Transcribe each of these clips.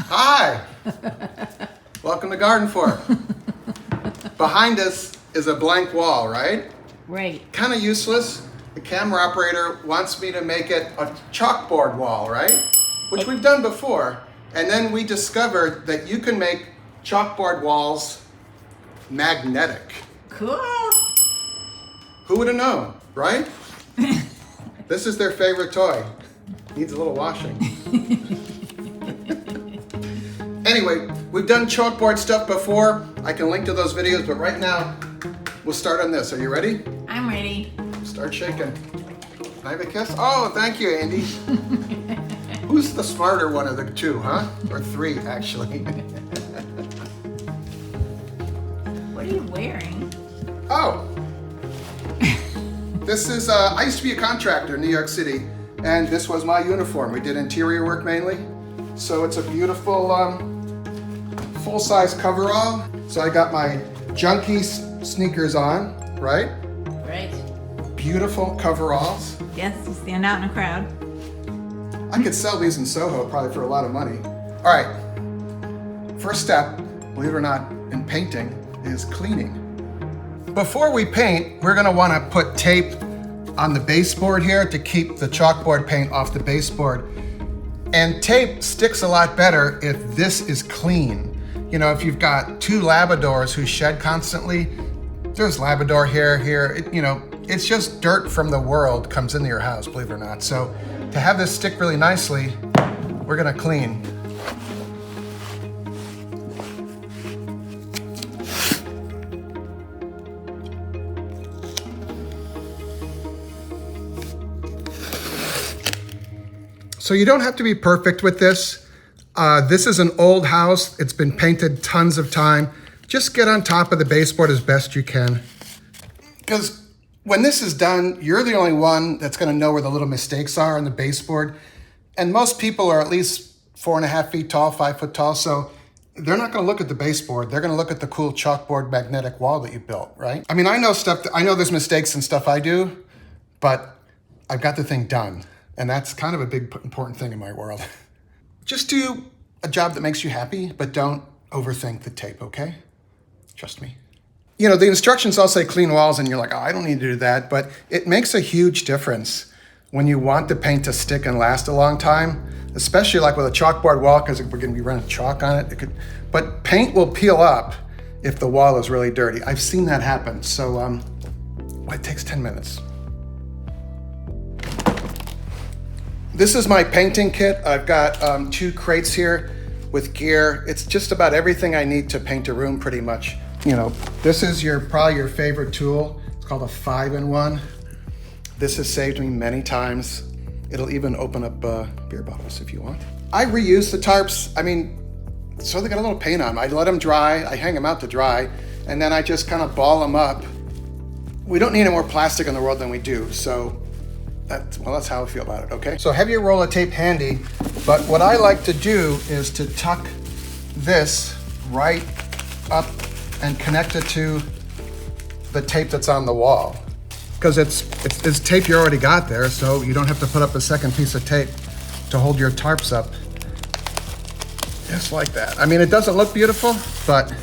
Hi! Welcome to Garden Fork. Behind us is a blank wall, right? Right. Kind of useless. The camera operator wants me to make it a chalkboard wall, right? Which we've done before. And then we discovered that you can make chalkboard walls magnetic. Cool. Who would have known, right? This is their favorite toy. Needs a little washing. Anyway, we've done chalkboard stuff before. I can link to those videos, but right now, we'll start on this. Are you ready? I'm ready. Start shaking. Can I have a kiss? Oh, thank you, Andy. Who's the smarter one of the two, huh? Or three, actually. What are you wearing? Oh. This is, I used to be a contractor in New York City, and this was my uniform. We did interior work mainly. So it's a beautiful, full-size coverall. So I got my junky sneakers on, right? Right. Beautiful coveralls. Yes, you stand out in a crowd. I could sell these in Soho probably for a lot of money. All right, first step, believe it or not, in painting is cleaning. Before we paint, we're gonna wanna put tape on the baseboard here to keep the chalkboard paint off the baseboard. And tape sticks a lot better if this is clean. You know, if you've got two Labradors who shed constantly, there's Labrador hair here, it's just dirt from the world comes into your house, believe it or not. So to have this stick really nicely, we're gonna clean. So you don't have to be perfect with this. This is an old house. It's been painted tons of time. Just get on top of the baseboard as best you can. Because when this is done, you're the only one that's gonna know where the little mistakes are on the baseboard. And most people are at least 4.5 feet tall, 5 foot tall, so they're not gonna look at the baseboard. They're gonna look at the cool chalkboard magnetic wall that you built, right? I mean, I know there's mistakes and stuff I do, but I've got the thing done. And that's kind of a big, important thing in my world. Just do a job that makes you happy, but don't overthink the tape, okay? Trust me. You know, the instructions all say clean walls, and you're like, oh, I don't need to do that, but it makes a huge difference when you want the paint to stick and last a long time, especially like with a chalkboard wall, because we're gonna be running chalk on it. But paint will peel up if the wall is really dirty. I've seen that happen, so it takes 10 minutes. This is my painting kit. I've got 2 crates here with gear. It's just about everything I need to paint a room pretty much. You know, this is probably your favorite tool. It's called a 5-in-1. This has saved me many times. It'll even open up beer bottles if you want. I reuse the tarps. I mean, so they got a little paint on them. I let them dry, I hang them out to dry, and then I just kind of ball them up. We don't need any more plastic in the world than we do, so that's how I feel about it, okay? So have your roll of tape handy, but what I like to do is to tuck this right up and connect it to the tape that's on the wall. Because it's tape you already got there, so you don't have to put up a second piece of tape to hold your tarps up. Just like that. I mean, it doesn't look beautiful, but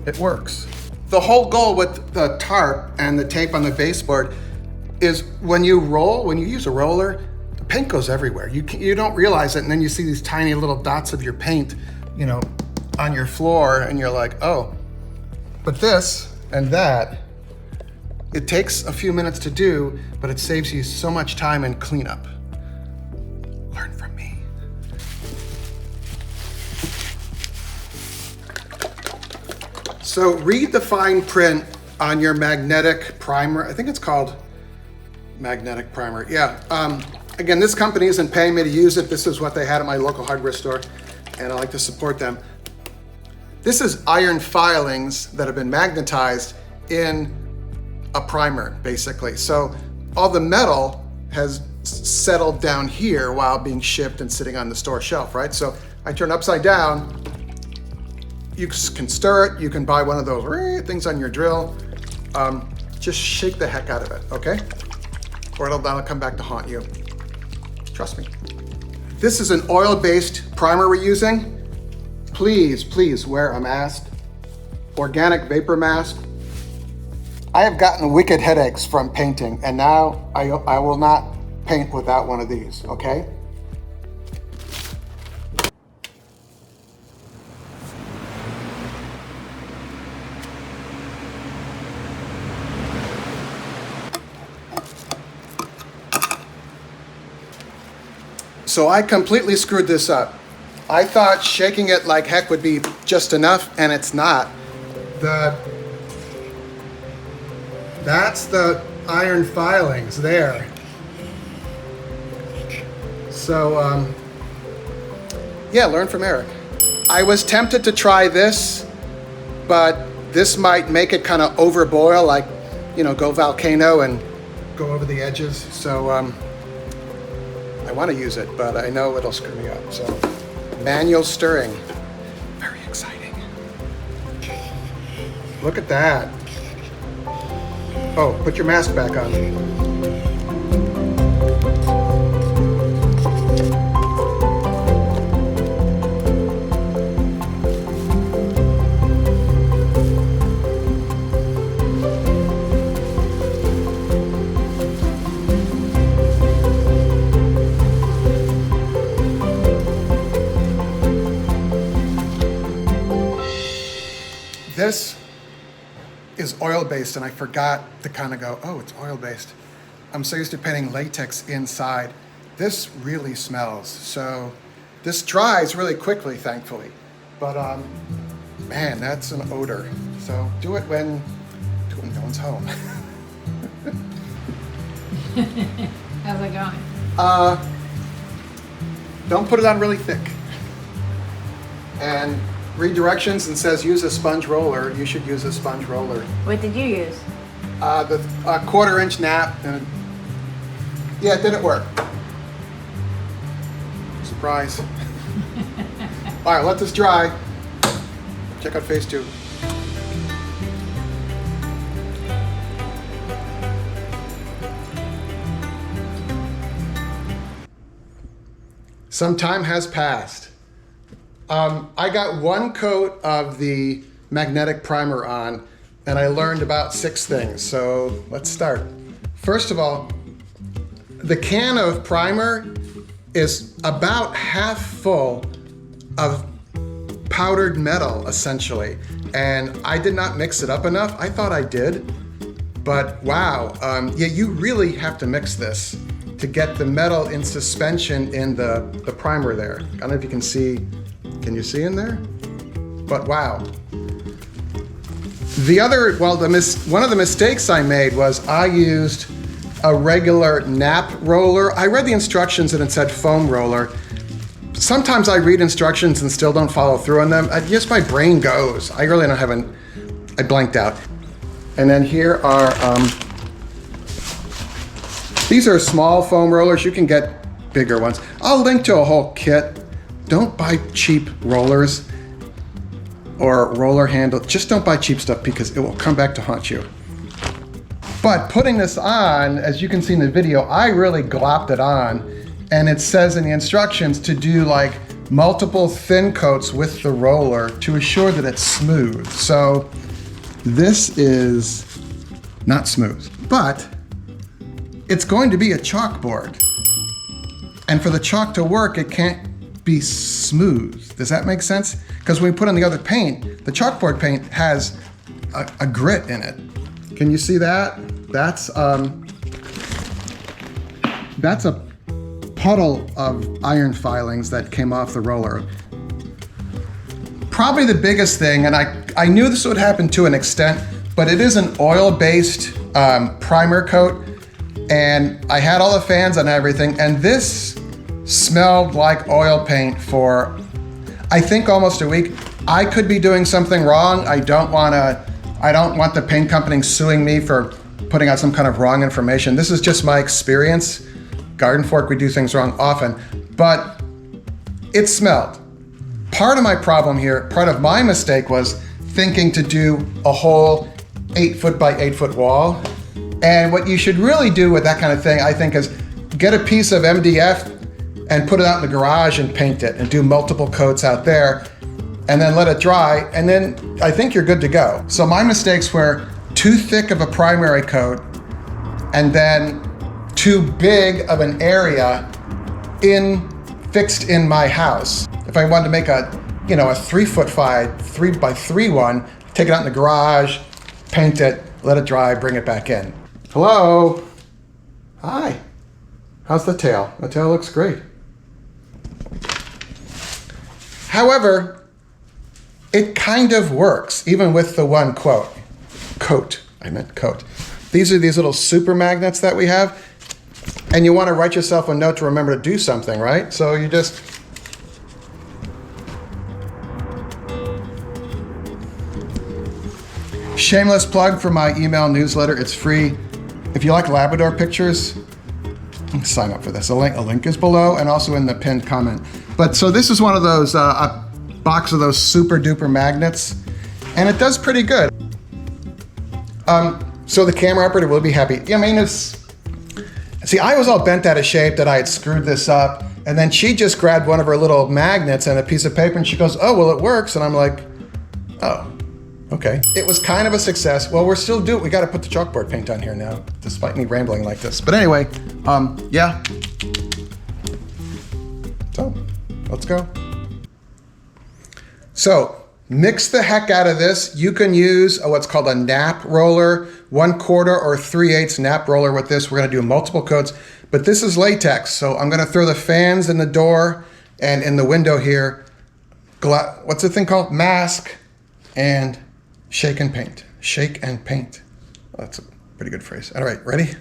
it works. The whole goal with the tarp and the tape on the baseboard is when you use a roller, the paint goes everywhere. You don't realize it, and then you see these tiny little dots of your paint, on your floor, and you're like, oh. But this and that, it takes a few minutes to do, but it saves you so much time and cleanup. Learn from me. So read the fine print on your magnetic primer. I think it's called magnetic primer, yeah. Again, this company isn't paying me to use it. This is what they had at my local hardware store, and I like to support them. This is iron filings that have been magnetized in a primer, basically. So all the metal has settled down here while being shipped and sitting on the store shelf, right? So I turn upside down. You can stir it. You can buy one of those things on your drill. Just shake the heck out of it, okay? Or that'll come back to haunt you. Trust me. This is an oil-based primer we're using. please, please wear a mask. Organic vapor mask. I have gotten wicked headaches from painting, and now I will not paint without one of these, okay? So I completely screwed this up. I thought shaking it like heck would be just enough, and it's not. That's the iron filings there. So, yeah, learn from Eric. I was tempted to try this, but this might make it kind of overboil, like, you know, go volcano and go over the edges. So, I want to use it, but I know it'll screw me up. So, manual stirring. Very exciting. Look at that. Oh, put your mask back on. This is oil-based, and I forgot to kind of go, oh, it's oil-based. I'm so used to painting latex inside. This really smells. So this dries really quickly, thankfully. But man, that's an odor. So do it when no one's home. How's it going? Don't put it on really thick. And read directions and says use a sponge roller. You should use a sponge roller. What did you use? The 1/4-inch nap. And yeah, it didn't work. Surprise. All right, let this dry. Check out phase 2. Some time has passed. I got one coat of the magnetic primer on, and I learned about 6 things. So let's start. First of all, the can of primer is about half full of powdered metal, essentially. And I did not mix it up enough. I thought I did, but wow. Yeah, you really have to mix this to get the metal in suspension in the primer there. I don't know if you can see. Can you see in there? But wow. One of the mistakes I made was I used a regular nap roller. I read the instructions and it said foam roller. Sometimes I read instructions and still don't follow through on them. Just my brain goes. I really don't have I blanked out. And then here are, these are small foam rollers. You can get bigger ones. I'll link to a whole kit. Don't buy cheap rollers or roller handle. Just don't buy cheap stuff because it will come back to haunt you. But putting this on, as you can see in the video, I really glopped it on, and it says in the instructions to do like multiple thin coats with the roller to assure that it's smooth. So this is not smooth, but it's going to be a chalkboard. And for the chalk to work, it can't be smooth. Does that make sense? Because when we put on the other paint, the chalkboard paint has a grit in it. Can you see that? That's a puddle of iron filings that came off the roller. Probably the biggest thing, and I knew this would happen to an extent, but it is an oil-based primer coat, and I had all the fans and everything, and this smelled like oil paint for, I think, almost a week. I could be doing something wrong. I don't want the paint company suing me for putting out some kind of wrong information. This is just my experience. Garden Fork, we do things wrong often, but it smelled. Part of my problem here, part of my mistake was thinking to do a whole 8-foot by 8-foot wall. And what you should really do with that kind of thing, I think, is get a piece of MDF and put it out in the garage and paint it and do multiple coats out there. and then let it dry, and then I think you're good to go. So my mistakes were too thick of a primary coat and then too big of an area fixed in my house. If I wanted to make a 3-foot 3x3 one, take it out in the garage, paint it, let it dry, bring it back in. Hello. Hi. How's the tail? The tail looks great. However, it kind of works, even with the one coat. These are these little super magnets that we have, and you want to write yourself a note to remember to do something, right? So you just shameless plug for my email newsletter. It's free. If you like Labrador pictures, sign up for this. A link is below and also in the pinned comment. But so this is one of those, a box of those super duper magnets, and it does pretty good. So the camera operator will be happy. I mean, I was all bent out of shape that I had screwed this up, and then she just grabbed one of her little magnets and a piece of paper, and she goes, "Oh, well, it works." And I'm like, "Oh, okay." It was kind of a success. Well, we're still doing, we got to put the chalkboard paint on here now, despite me rambling like this. But anyway, yeah. So, let's go. So, mix the heck out of this. You can use what's called a nap roller, 1/4 or 3/8 nap roller with this. We're gonna do multiple coats, but this is latex. So I'm gonna throw the fans in the door and in the window here. What's the thing called? Mask and shake and paint. Shake and paint. Well, that's a pretty good phrase. All right, ready?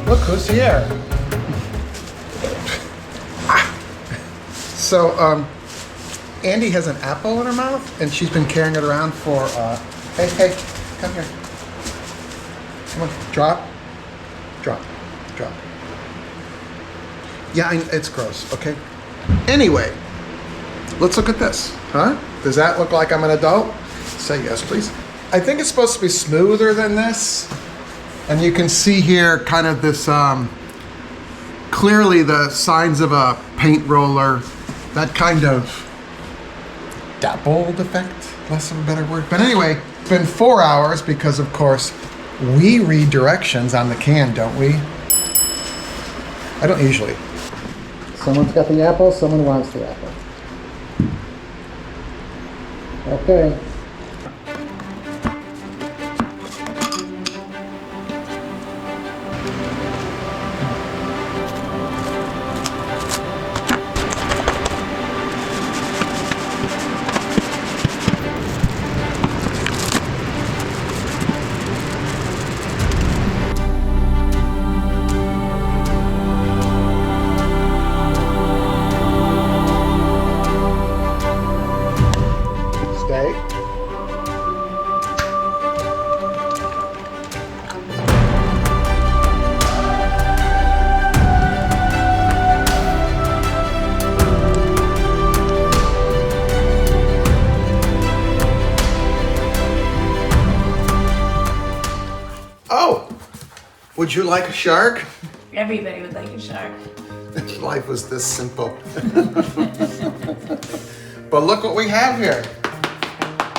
Look who's here. So, Andy has an apple in her mouth, and she's been carrying it around for, hey, come here. Come on, drop. Yeah, it's gross, okay? Anyway, let's look at this, huh? Does that look like I'm an adult? Say yes, please. I think it's supposed to be smoother than this. And you can see here kind of this, clearly the signs of a paint roller, that kind of dappled effect, less of a better word. But anyway, it's been 4 hours because, of course, we read directions on the can, don't we? I don't usually. Someone's got the apple, someone wants the apple. Okay. Would you like a shark? Everybody would like a shark. If life was this simple. But look what we have here.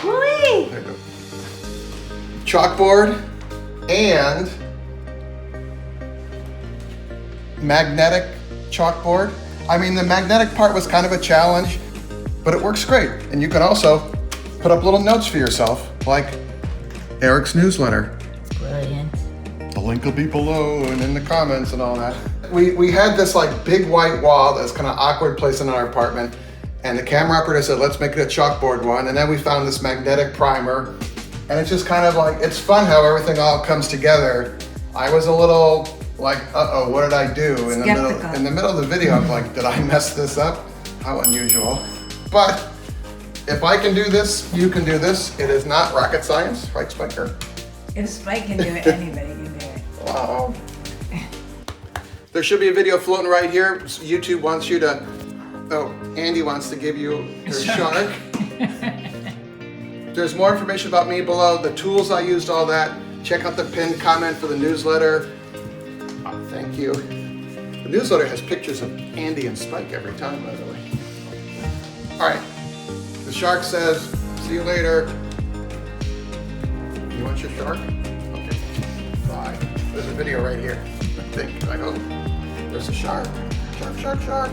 Whee! There you go. Chalkboard and magnetic chalkboard. I mean, the magnetic part was kind of a challenge, but it works great. And you can also put up little notes for yourself, like Eric's newsletter. Brilliant. The link will be below and in the comments and all that. We had this like big white wall that's kind of awkward place in our apartment, and the camera operator said, let's make it a chalkboard one. And then we found this magnetic primer, And it's just kind of like, it's fun how everything all comes together. I was a little like, uh-oh, what did I do? In the middle of the video, I'm like, did I mess this up? How unusual. But if I can do this, you can do this. It is not rocket science, right, Spiker? If Spike can do it, anybody can do it. Wow. There should be a video floating right here. YouTube wants you to, Andy wants to give you your shark. There's more information about me below, the tools I used, all that. Check out the pinned comment for the newsletter. Oh, thank you. The newsletter has pictures of Andy and Spike every time, by the way. All right, the shark says, see you later. You want your shark? Okay, bye. There's a video right here, I think, I hope. There's a shark. Shark, shark, shark.